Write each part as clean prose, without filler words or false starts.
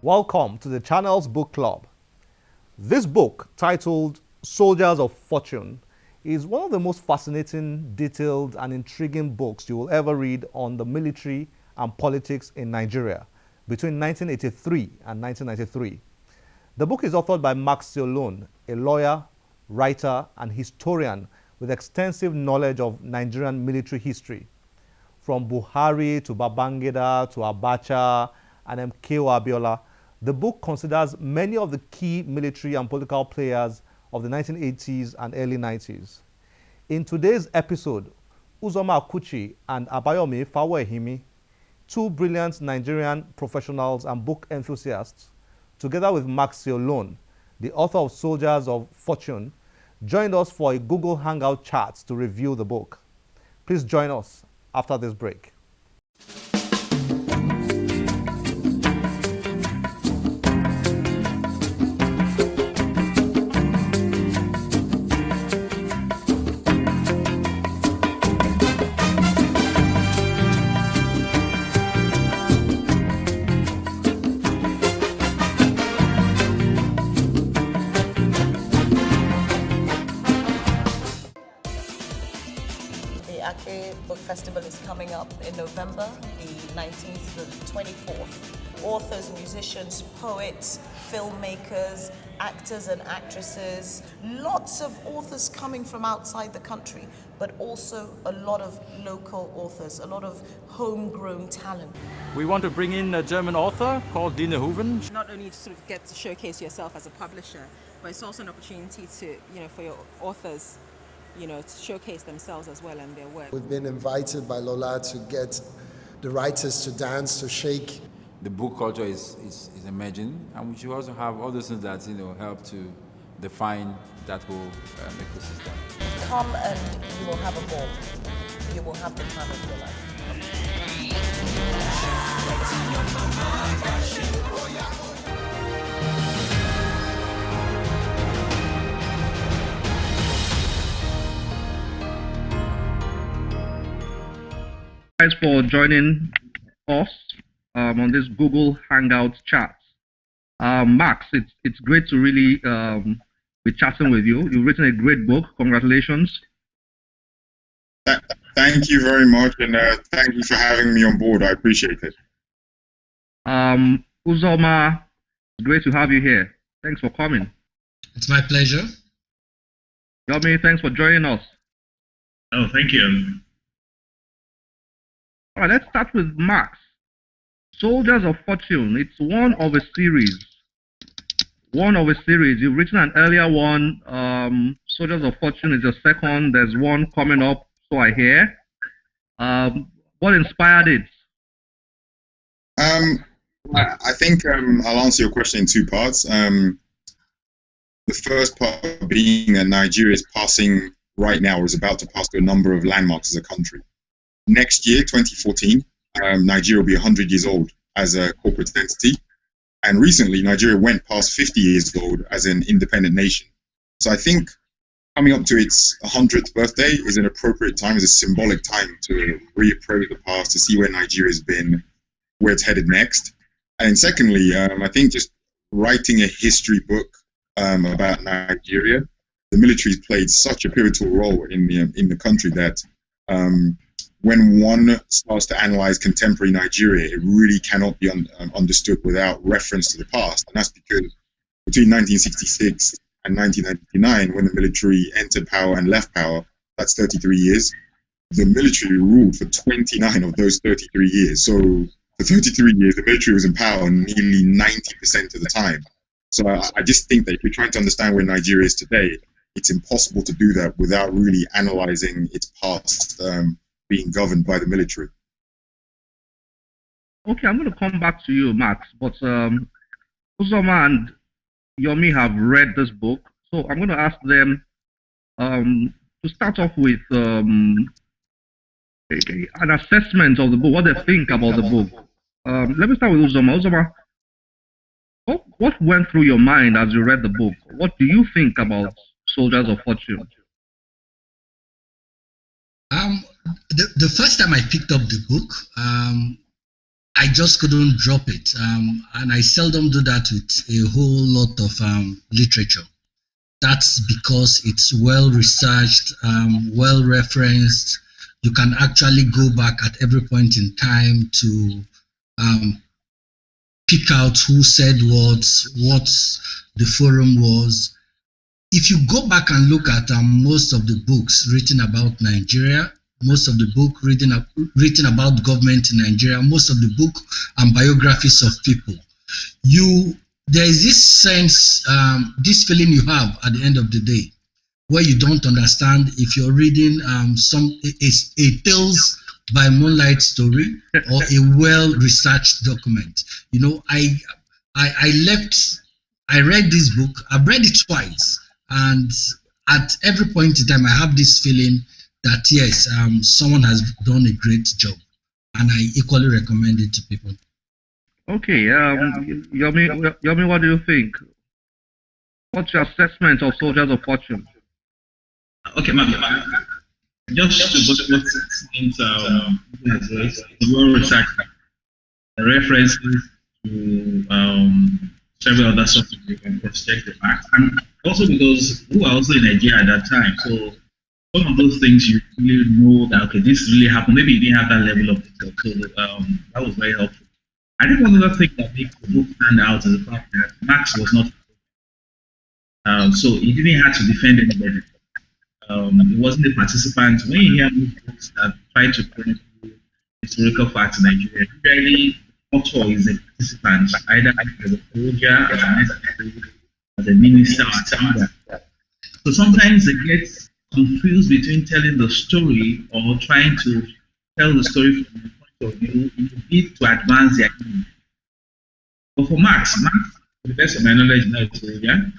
Welcome to the channel's book club. This book, titled Soldiers of Fortune, is one of the most fascinating, detailed, and intriguing books you will ever read on the military and politics in Nigeria between 1983 and 1993. The book is authored by Siollun, a lawyer, writer, and historian with extensive knowledge of Nigerian military history, from Buhari to Babangida to Abacha and MKO Abiola. The book considers many of the key military and political players of the 1980s and early 90s. In today's episode, Uzoma Akuchi and Abayomi Fawehimi, two brilliant Nigerian professionals and book enthusiasts, together with Siollun, the author of Soldiers of Fortune, joined us for a Google Hangout chat to review the book. Please join us after this break. Book Festival is coming up in November, the 19th to the 24th. Authors, musicians, poets, filmmakers, actors and actresses, lots of authors coming from outside the country, but also a lot of local authors, a lot of homegrown talent. We want to bring in a German author called Dina Hooven. Not only to sort of get to showcase yourself as a publisher, but it's also an opportunity to, for your authors, to showcase themselves as well and their work. We've been invited by Lola to get the writers to dance, to shake. The book culture is emerging, and we should also have other things that help to define that whole ecosystem. Come and you will have a ball. You will have the time of your life. Thanks for joining us on this Google Hangout chat. Max, it's great to really be chatting with you. You've written a great book. Congratulations. Thank you very much, and thank you for having me on board. I appreciate it. Uzoma, it's great to have you here. Thanks for coming. It's my pleasure. Yomi, thanks for joining us. Oh, thank you. All right, let's start with Max. Soldiers of Fortune. It's one of a series. You've written an earlier one. Soldiers of Fortune is your second. There's one coming up, so I hear. What inspired it? I think I'll answer your question in two parts. The first part being that Nigeria is passing right now, or is about to pass through a number of landmarks as a country. Next year, 2014, Nigeria will be 100 years old as a corporate entity. And recently, Nigeria went past 50 years old as an independent nation. So I think coming up to its 100th birthday is an appropriate time, is a symbolic time to reappraise the past, to see where Nigeria has been, where it's headed next. And then secondly, I think just writing a history book about Nigeria, the military has played such a pivotal role in the country that when one starts to analyze contemporary Nigeria, it really cannot be understood without reference to the past. And that's because between 1966 and 1999, when the military entered power and left power, that's 33 years, the military ruled for 29 of those 33 years. So for 33 years, the military was in power nearly 90% of the time. So I just think that if you're trying to understand where Nigeria is today, it's impossible to do that without really analyzing its past, being governed by the military. Okay, I'm going to come back to you, Max, but Uzoma and Yomi have read this book, so I'm going to ask them to start off with an assessment of the book, what they think about the book. Let me start with Uzoma. Uzoma, what went through your mind as you read the book? What do you think about Soldiers of Fortune? The first time I picked up the book, I just couldn't drop it. And I seldom do that with a whole lot of literature. That's because it's well researched, well referenced. You can actually go back at every point in time to pick out who said what the forum was. If you go back and look at most of the books written about Nigeria, most of the book written about government in Nigeria, most of the book and biographies of people, there is this sense, this feeling you have at the end of the day, where you don't understand if you're reading a Tales by Moonlight story or a well-researched document. You know, I read this book. I've read it twice, and at every point in time, I have this feeling that yes, someone has done a great job, and I equally recommend it to people. Okay, Yomi, what do you think? What's your assessment of Soldiers of Fortune? Okay, just to go to the well researched references to several other sources you can cross-check the facts, and also because we were also in Nigeria at that time, so some of those things you really know that okay, this really happened. Maybe you didn't have that level of detail, so that was very helpful. I think one other thing that makes the book stand out is the fact that Max was not, so he didn't have to defend anybody. He wasn't a participant. When you hear books that try to chronicle historical facts in Nigeria, usually the author is a participant, either as a soldier, as an executive, as a minister, or leader. So sometimes it gets confused between telling the story or trying to tell the story from the point of view in a bid to advance their aim. But for Max, to the best of my knowledge, is not a soldier,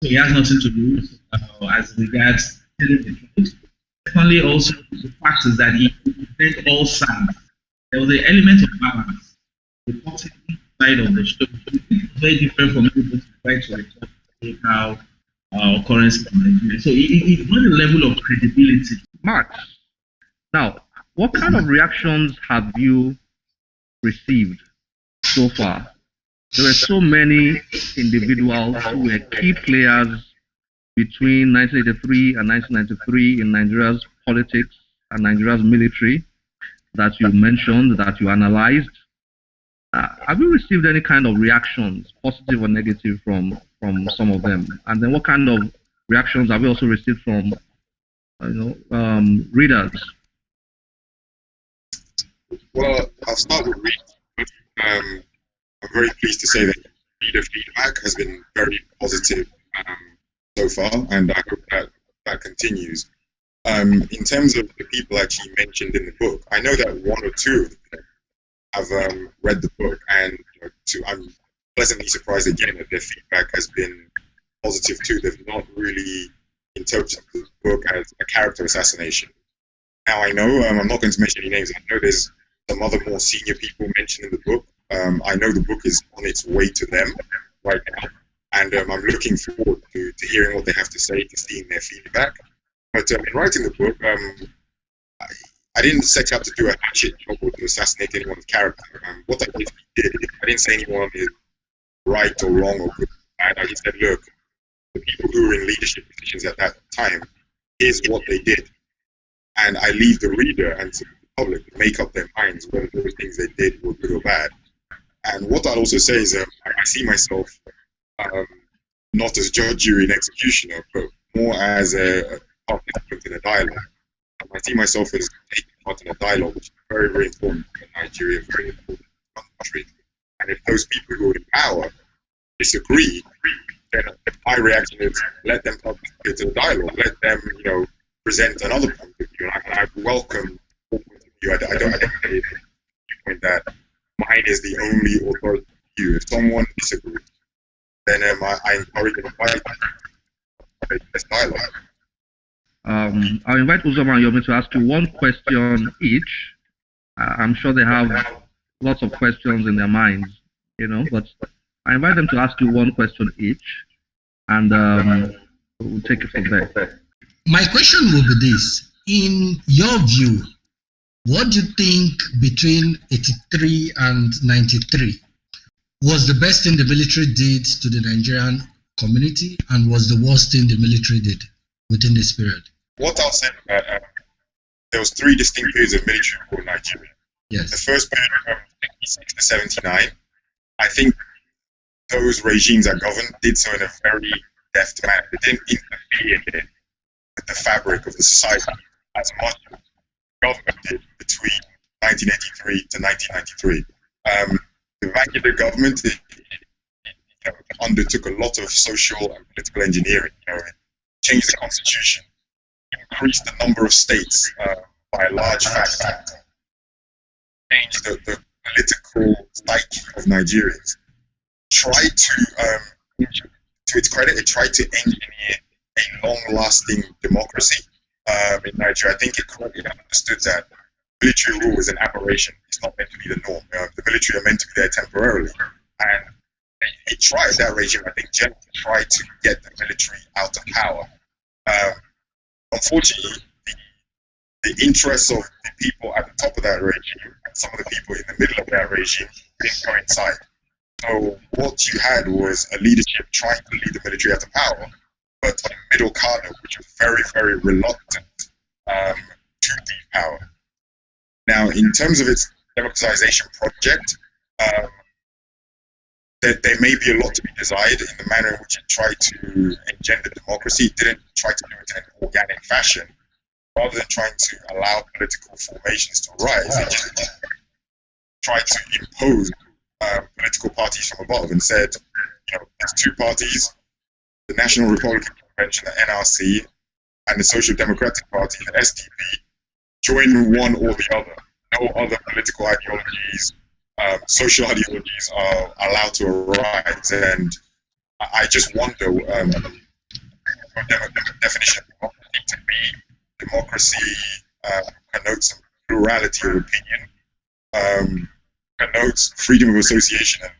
so he has nothing to do as regards telling the truth. Secondly, also the fact is that he represents all sides. There was an element of balance. The positive side of the story is very different from everybody who tries to report how occurrences in Nigeria. So it brought a level of credibility. Max, now, what kind of reactions have you received so far? There were so many individuals who were key players between 1983 and 1993 in Nigeria's politics and Nigeria's military that you mentioned, that you analyzed. Have you received any kind of reactions, positive or negative, from some of them? And then what kind of reactions have you also received from readers? Well, I'll start with readers. I'm very pleased to say that reader feedback has been very positive so far, and I hope that continues. In terms of the people actually mentioned in the book, I know that one or two of them have read the book, and I'm pleasantly surprised again that their feedback has been positive too. They've not really interpreted the book as a character assassination. Now I know, I'm not going to mention any names, I know there's some other more senior people mentioned in the book. I know the book is on its way to them right now, and I'm looking forward to hearing what they have to say, to seeing their feedback. But in writing the book, I didn't set out to do a hatchet job or to assassinate anyone's character. What I basically did, I didn't say anyone is right or wrong or good or bad. I just said, look, the people who were in leadership positions at that time, here's what they did. And I leave the reader and to the public to make up their minds whether those things they did were good or bad. And what I'll also say is I see myself not as judge, jury, and executioner, but more as a participant in a dialogue. I see myself as taking part in a dialogue, which is very, very important in Nigeria, very important in the country. And if those people who are in power disagree, then my reaction is let them participate in the dialogue, let them, present another point of view. And I welcome all points of view. I don't think that mine is the only authoritative view. If someone disagrees, then I encourage them to fight this dialogue. I'll invite Uzoma and Yomi to ask you one question each. I'm sure they have lots of questions in their minds, but I invite them to ask you one question each, and we'll take it from there. My question will be this. In your view, What do you think between 83 and 93 was the best thing the military did to the Nigerian community and was the worst thing the military did within this period? What I'll say about there was 3 distinct periods of military rule in Nigeria. Yes. The first period from 56 to 79, I think those regimes that governed did so in a very deft manner. They didn't interfere with the fabric of the society as much as the government did between 1983 to 1993. The Vanguard government undertook a lot of social and political engineering. It changed the constitution, increased the number of states by a large factor, changed the political psyche of Nigerians. Tried to its credit, it tried to engineer a long-lasting democracy in Nigeria. I think it correctly understood that military rule is an aberration. It's not meant to be the norm. The military are meant to be there temporarily, and it tried, that regime, I think, generally tried to get the military out of power. Unfortunately, the interests of the people at the top of that regime and some of the people in the middle of that regime didn't coincide. So what you had was a leadership trying to lead the military out of power, but a middle cadre which was very, very reluctant to leave power. Now, in terms of its democratization project, there may be a lot to be desired in the manner in which it tried to engender democracy. It didn't try to do it in an organic fashion. Rather than trying to allow political formations to rise, it just tried to impose political parties from above and said, there's 2 parties, the National Republican Convention, the NRC, and the Social Democratic Party, the SDP, join one or the other. No other political ideologies, social ideologies are allowed to arise, and I just wonder what the definition of democracy to be. Democracy connotes some plurality of opinion, connotes freedom of association and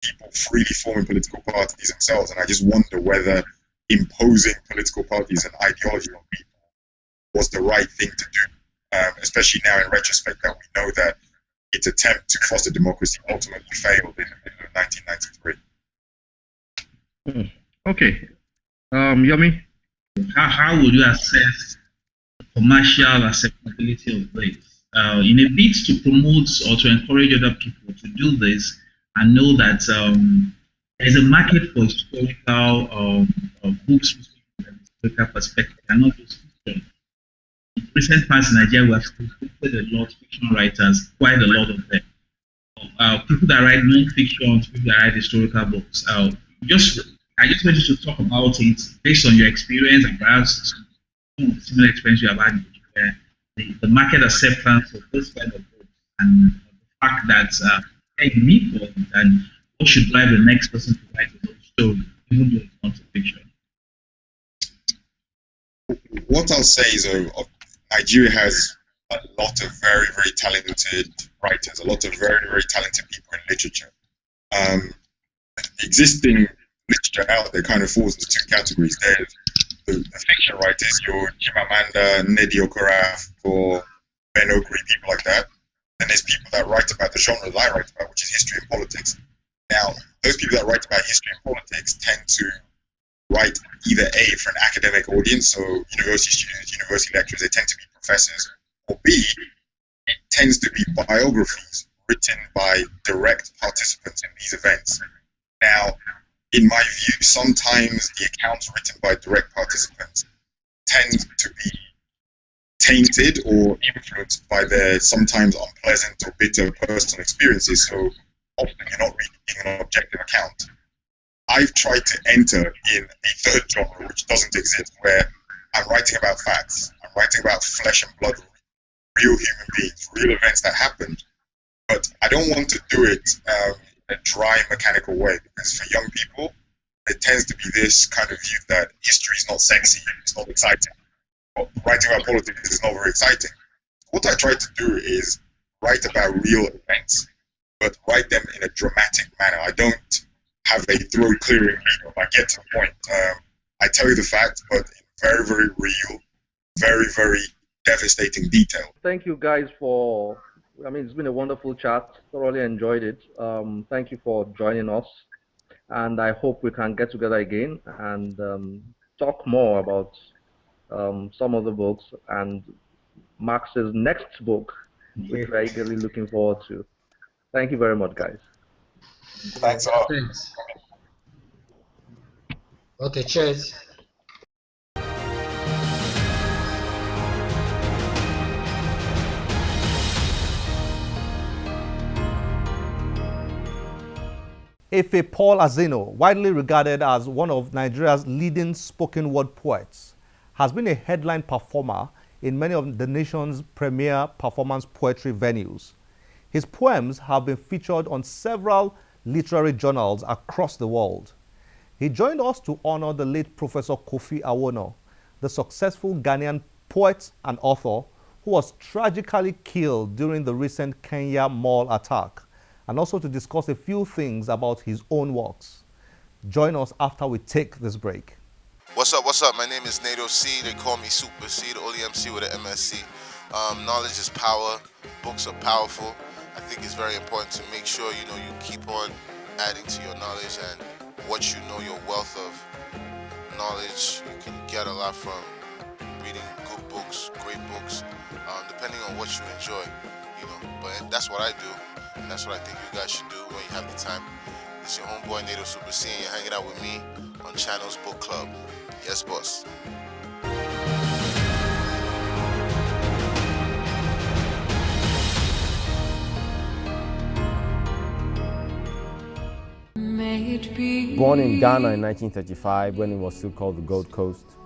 people freely forming political parties themselves. And I just wonder whether imposing political parties and ideology on people was the right thing to do, especially now in retrospect that we know that its attempt to foster democracy ultimately failed in the middle of 1993. Okay. Yomi? How would you assess commercial acceptability of this? In a bid to promote or to encourage other people to do this and know that there's a market for historical books from a historical perspective and not just fiction. In recent past in Nigeria, we have created a lot of fiction writers, quite a lot of them. People that write non-fiction, people that write historical books. I just want you to talk about it based on your experience and perhaps similar experience you have had where the market acceptance of this kind of books and the fact that they need for it and what should drive the next person to write his own story, even though it's not fiction. What I'll say is Nigeria has a lot of very, very talented writers, a lot of very, very talented people in literature. The existing literature out there kind of falls into 2 categories. There's the fiction writers, your Chimamanda, Nnedi Okorafor, or Ben Okri, people like that. And there's people that write about the genre that I write about, which is history and politics. Now, those people that write about history and politics tend to write either A, for an academic audience, so university students, university lecturers, they tend to be professors, or B, it tends to be biographies written by direct participants in these events. Now, in my view, sometimes the accounts written by direct participants tend to be tainted or influenced by their sometimes unpleasant or bitter personal experiences, so often you're not reading an objective account. I've tried to enter in a 3rd genre which doesn't exist, where I'm writing about facts, I'm writing about flesh and blood, real human beings, real events that happened, but I don't want to do it in a dry, mechanical way, because for young people, there tends to be this kind of view that history is not sexy, it's not exciting. But writing about politics is not very exciting. What I try to do is write about real events, but write them in a dramatic manner. I don't have a throat-clearing medium. I get to the point. I tell you the facts, but in very, very real, very, very devastating detail. Thank you guys for, I mean, it's been a wonderful chat. Thoroughly enjoyed it. Thank you for joining us. And I hope we can get together again and talk more about some of the books and Max's next book, which we're eagerly looking forward to. Thank you very much, guys. Thanks a lot. Thanks. Okay, cheers. Efe Paul Azeno, widely regarded as one of Nigeria's leading spoken word poets, has been a headline performer in many of the nation's premier performance poetry venues. His poems have been featured on several literary journals across the world. He joined us to honor the late Professor Kofi Awoonor, the successful Ghanaian poet and author who was tragically killed during the recent Kenya mall attack, and also to discuss a few things about his own works. Join us after we take this break. What's up, what's up? My name is Nato C. They call me Super C, the only MC with an MSC. Knowledge is power. Books are powerful. I think it's very important to make sure, you keep on adding to your knowledge, and what you know, your wealth of knowledge, you can get a lot from reading good books, great books, depending on what you enjoy, But that's what I do. And that's what I think you guys should do when you have the time. It's your homeboy Nato Super C, and you're hanging out with me on Channel's Book Club. Yes, boss. Born in Ghana in 1935 when it was still called the Gold Coast,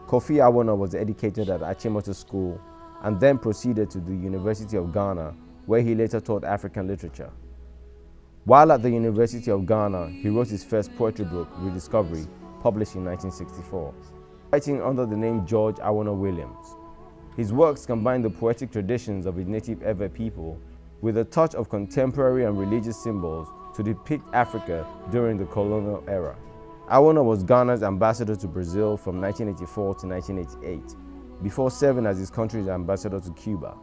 Kofi Awoonor was educated at Achimota School and then proceeded to the University of Ghana, where he later taught African literature. While at the University of Ghana, he wrote his first poetry book, Rediscovery, published in 1964, writing under the name George Awoonor Williams. His works combine the poetic traditions of his native Ewe people with a touch of contemporary and religious symbols to depict Africa during the colonial era. Awoonor was Ghana's ambassador to Brazil from 1984 to 1988, before serving as his country's ambassador to Cuba.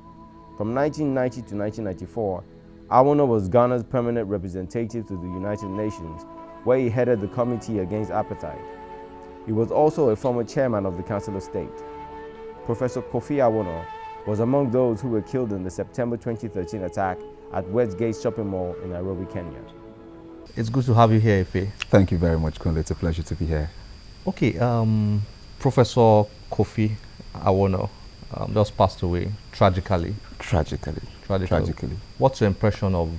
From 1990 to 1994, Awoonor was Ghana's permanent representative to the United Nations, where he headed the Committee Against Apartheid. He was also a former chairman of the Council of State. Professor Kofi Awoonor was among those who were killed in the September 2013 attack at Westgate Shopping Mall in Nairobi, Kenya. It's good to have you here, Efe. Thank you very much, Kunle. It's a pleasure to be here. Okay, Professor Kofi Awoonor just passed away tragically. Tragically. What's your impression of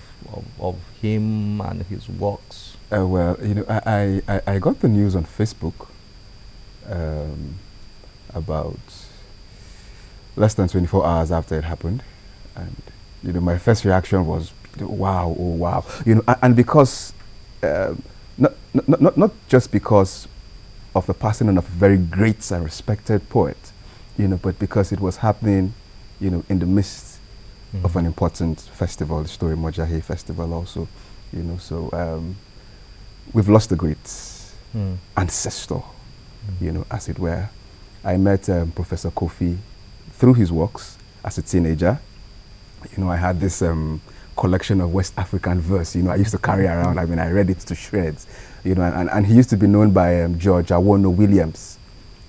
him and his works? Well, I got the news on Facebook about less than 24 hours after it happened, and my first reaction was, wow, oh wow, and because not just because of the passing on of a very great and respected poet, but because it was happening, in the midst of an important festival, the Story Mojahe Festival also, so we've lost a great ancestor, as it were. I met Professor Kofi through his works as a teenager. I had this collection of West African verse, I used to carry around. I read it to shreds, and he used to be known by George Awoonor Williams,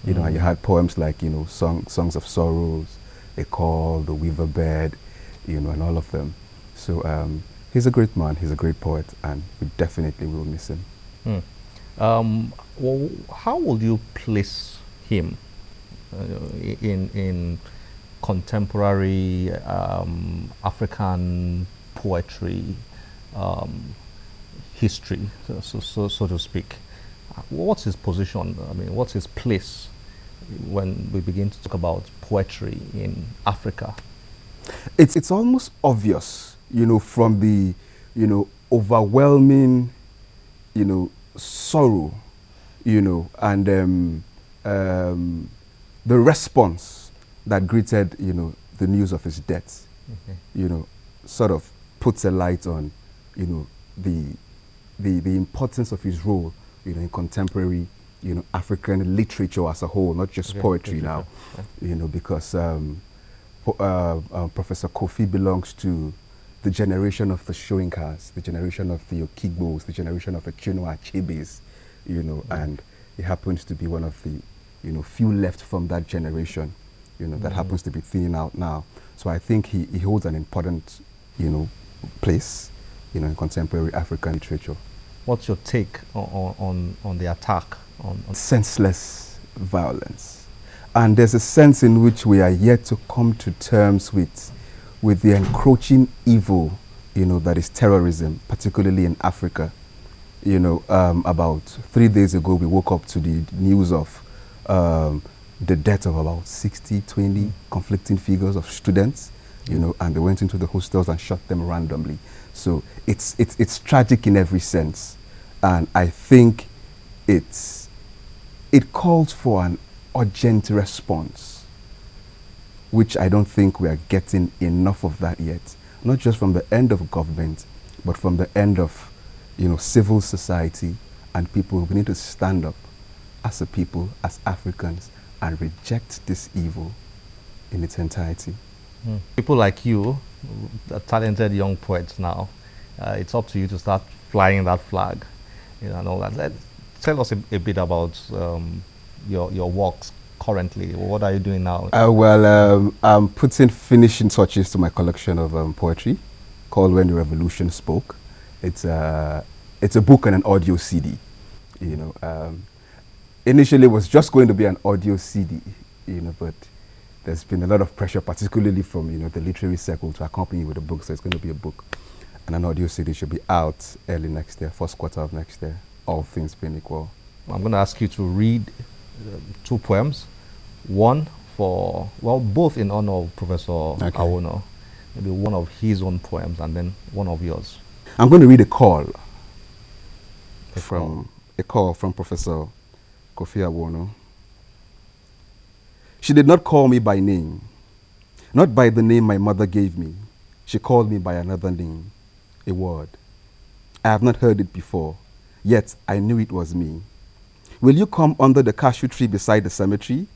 and you had poems like, Songs of Sorrows, A Call, The Weaver Bed, and all of them. So he's a great man, he's a great poet, and we definitely will miss him. Well, how would you place him in contemporary African poetry history, so to speak? What's his position? What's his place when we begin to talk about poetry in Africa? It's almost obvious, from the, overwhelming, sorrow, and the response that greeted, the news of his death, sort of puts a light on, the importance of his role, in contemporary, African literature as a whole, not just poetry now, because Professor Kofi belongs to the generation of the Shoinkas, the generation of the Okigbos, the generation of the Chinua Achebes, and he happens to be one of the, few left from that generation, that happens to be thinning out now. So I think he holds an important, place, in contemporary African literature. What's your take on the attack on senseless violence? And there's a sense in which we are yet to come to terms with the encroaching evil, that is terrorism, particularly in Africa. About 3 days ago, we woke up to the news of the death of about 20 conflicting figures of students, and they went into the hostels and shot them randomly. So it's tragic in every sense. And I think it calls for an urgent response, which I don't think we are getting enough of that yet. Not just from the end of government, but from the end of, civil society and people. We need to stand up as a people, as Africans, and reject this evil in its entirety. People like you, the talented young poets now, it's up to you to start flying that flag, and all that. Tell us a bit about your works currently. What are you doing now? I'm putting finishing touches to my collection of poetry called When the Revolution Spoke. It's a book and an audio CD. Initially it was just going to be an audio CD, but there's been a lot of pressure, particularly from the literary circle, to accompany with a book. So it's going to be a book, and an audio CD should be out early next year, first quarter of next year, all things being equal. I'm going to ask you to read 2 poems, one for, both in honor of Professor Awoonor, maybe one of his own poems and then one of yours. I'm going to read a call from Professor Kofi Awoonor. She did not call me by name, not by the name my mother gave me. She called me by another name, a word. I have not heard it before, yet I knew it was me. Will you come under the cashew tree beside the cemetery?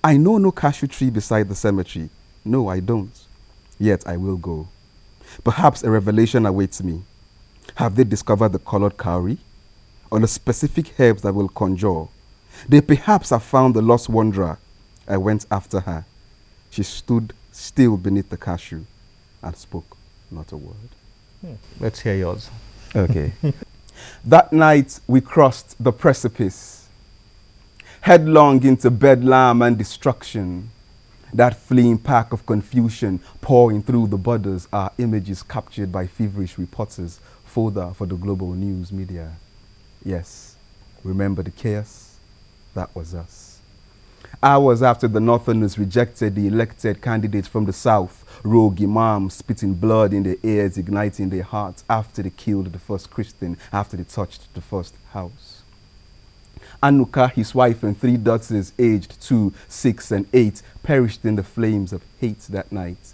I know no cashew tree beside the cemetery. No, I don't. Yet I will go. Perhaps a revelation awaits me. Have they discovered the colored cowrie? Or the specific herbs that will conjure? They perhaps have found the lost wanderer. I went after her. She stood still beneath the cashew and spoke not a word. Let's hear yours. Okay. That night we crossed the precipice, headlong into bedlam and destruction. That fleeing pack of confusion pouring through the borders, our images captured by feverish reporters, fodder for the global news media. Yes, remember the chaos? That was us. Hours after the Northerners rejected the elected candidates from the South, rogue imams spitting blood in their ears, igniting their hearts after they killed the first Christian, after they touched the first house. Anuka, his wife, and 3 daughters aged 2, 6, and 8 perished in the flames of hate that night.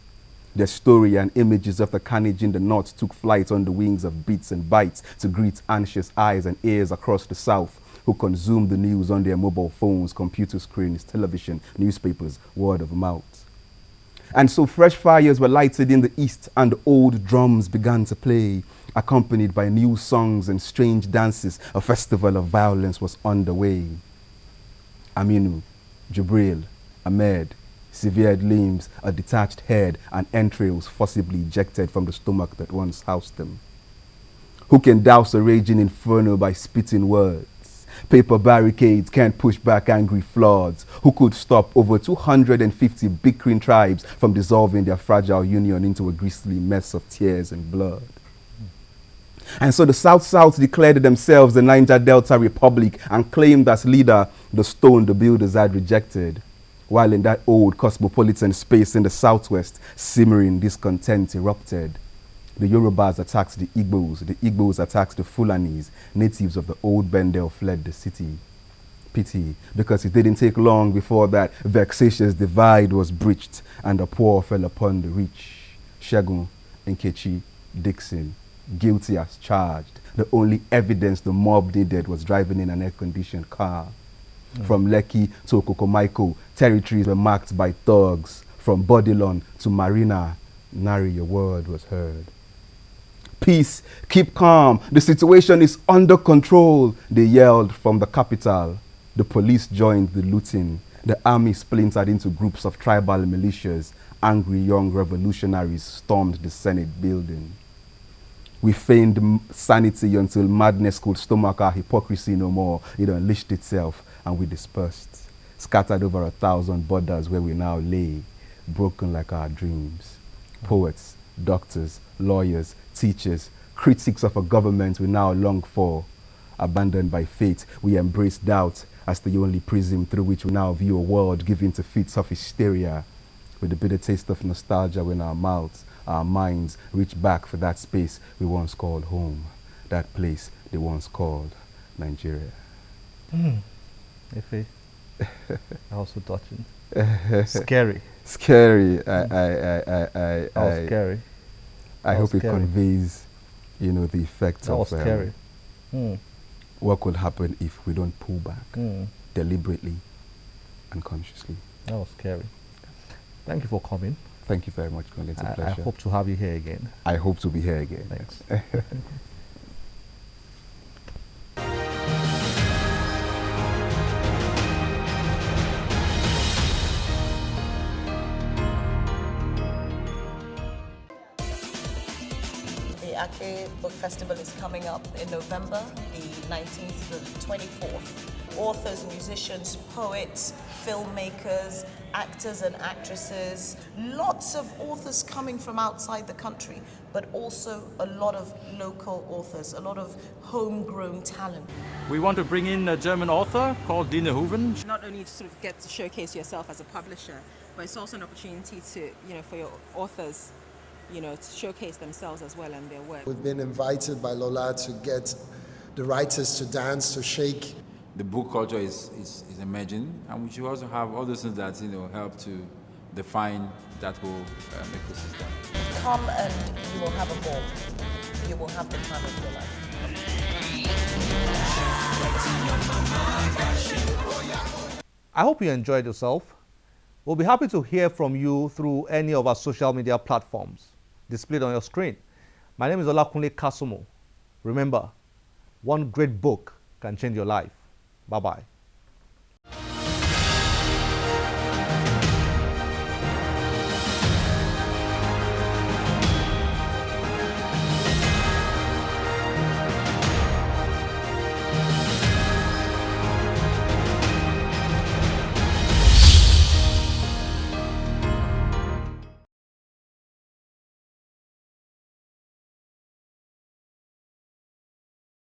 Their story and images of the carnage in the north took flight on the wings of beats and bites to greet anxious eyes and ears across the south, who consumed the news on their mobile phones, computer screens, television, newspapers, word of mouth. And so fresh fires were lighted in the east and old drums began to play, accompanied by new songs and strange dances. A festival of violence was underway. Aminu, Jibril, Ahmed, severed limbs, a detached head, and entrails forcibly ejected from the stomach that once housed them. Who can douse a raging inferno by spitting words? Paper barricades can't push back angry floods. Who could stop over 250 bickering tribes from dissolving their fragile union into a grisly mess of tears and blood? And so the South-South declared themselves the Niger Delta Republic and claimed as leader the stone the builders had rejected. While in that old cosmopolitan space in the Southwest, simmering discontent erupted. The Yorubas attacked the Igbos attacked the Fulanis. Natives of the old Bendel fled the city. Pity, because it didn't take long before that vexatious divide was breached and the poor fell upon the rich. Shegun, Nkechi, Dixon, guilty as charged. The only evidence the mob needed was driving in an air-conditioned car. From Lekki to Okokomaiko, territories were marked by thugs, From Bodilon to Marina, nary a word was heard. Peace, keep calm, the situation is under control, they yelled from the capital. The police joined the looting. The army splintered into groups of tribal militias. Angry young revolutionaries stormed the Senate building. We feigned sanity until madness could stomach our hypocrisy no more. It unleashed itself and we dispersed, scattered over 1,000 borders where we now lay, broken like our dreams. Poets, doctors, lawyers, teachers, critics of a government we now long for. Abandoned by fate, we embrace doubt as the only prism through which we now view a world given to fits of hysteria. With the bitter taste of nostalgia in our mouths, our minds reach back for that space we once called home, that place they once called Nigeria. Ife, also touching. Scary. Scary. That was scary. I hope it conveys, you know, the effect that of was scary. What could happen if we don't pull back deliberately and consciously. That was scary. Thank you for coming. Thank you very much, Colin. It's a pleasure. I hope to have you here again. I hope to be here again. Thanks. The Ake Book Festival is coming up in November, the 19th to the 24th. Authors, musicians, poets, filmmakers, actors and actresses, lots of authors coming from outside the country, but also a lot of local authors, a lot of homegrown talent. We want to bring in a German author called Dina Hoeven. Not only to sort of get to showcase yourself as a publisher, but it's also an opportunity to, you know, for your authors, you know, to showcase themselves as well and their work. We've been invited by Lola to get the writers to dance, to shake. The book culture is emerging, and we should also have other things that, you know, help to define that whole ecosystem. Come and you will have a ball. You will have the time of your life. I hope you enjoyed yourself. We'll be happy to hear from you through any of our social media platforms displayed on your screen. My name is Olakunle Kasumo. Remember, one great book can change your life. Bye-bye.